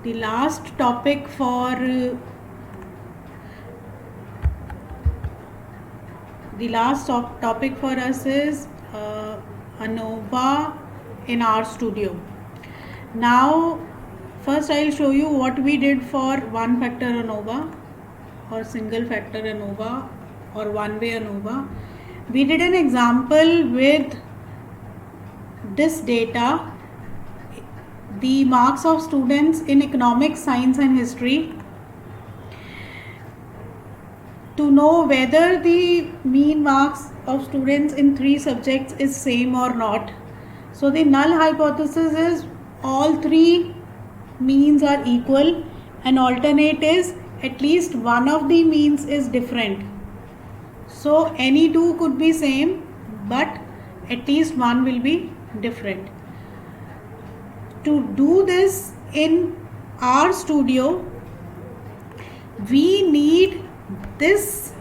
The last topic for us is ANOVA in RStudio. Now first I'll show you what we did for one factor ANOVA or single factor ANOVA or one way ANOVA. We did an example with this data, the marks of students in economics, science and history, to know whether the mean marks of students in 3 subjects is same or not. So the null hypothesis is all 3 means are equal, and alternate is at least one of the means is different. So any 2 could be same, but at least one will be different. To do this in RStudio, we need this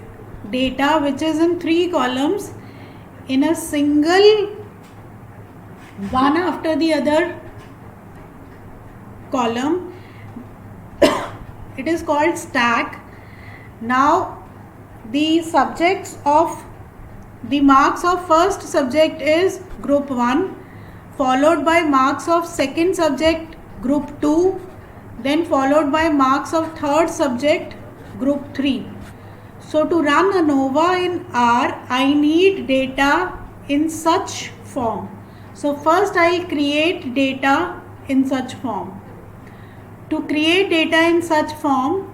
data, which is in 3 columns, in a single one after the other column. It is called stack. Now the subjects of the marks of first subject is group 1, followed by marks of second subject group 2, then followed by marks of third subject group 3. So to run ANOVA in R, I need data in such form. So first I'll create data in such form. To create data in such form,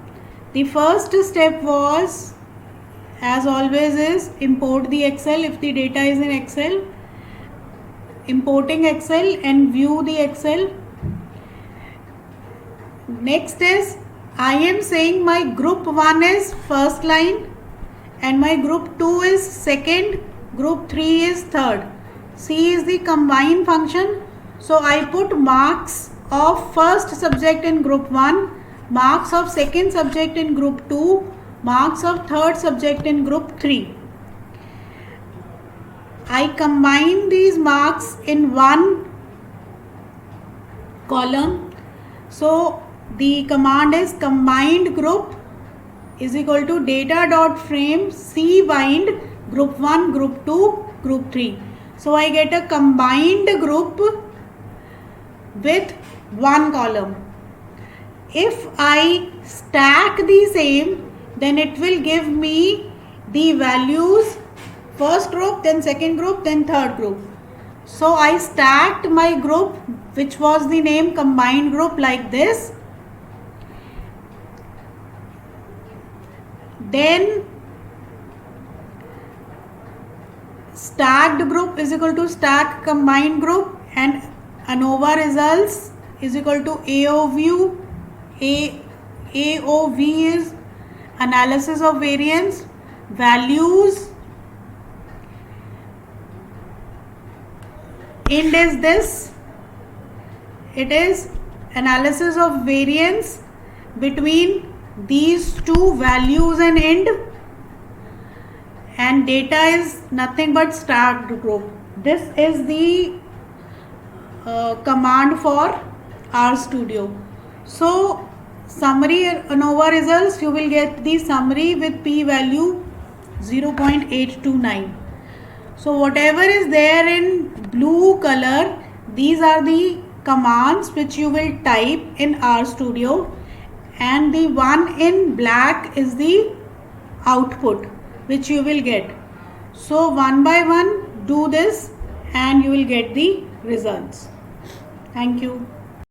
the first step was, as always, is import the Excel if the data is in Excel. Importing Excel and view the Excel. Next is, I am saying my group 1 is first line and my group 2 is second, group 3 is third. C is the combine function. So I put marks of first subject in group 1, marks of second subject in group 2, marks of third subject in group 3. I combine these marks in one column. So the command is combined group is equal to data.frame C bind group 1, group 2, group 3. So I get a combined group with one column. If I stack the same, then it will give me the values first group, then second group, then third group. So I stacked my group, which was the name combined group, like this. Then stacked group is equal to stack combined group, and ANOVA results is equal to AOV. AOV is analysis of variance, values, end is this, it is analysis of variance between these 2 values and end, and data is nothing but stacked group. This is the command for RStudio. So summary ANOVA results, you will get the summary with p value 0.829. So whatever is there in blue color, these are the commands which you will type in RStudio, and the one in black is the output which you will get. So one by one do this and you will get the results. Thank you.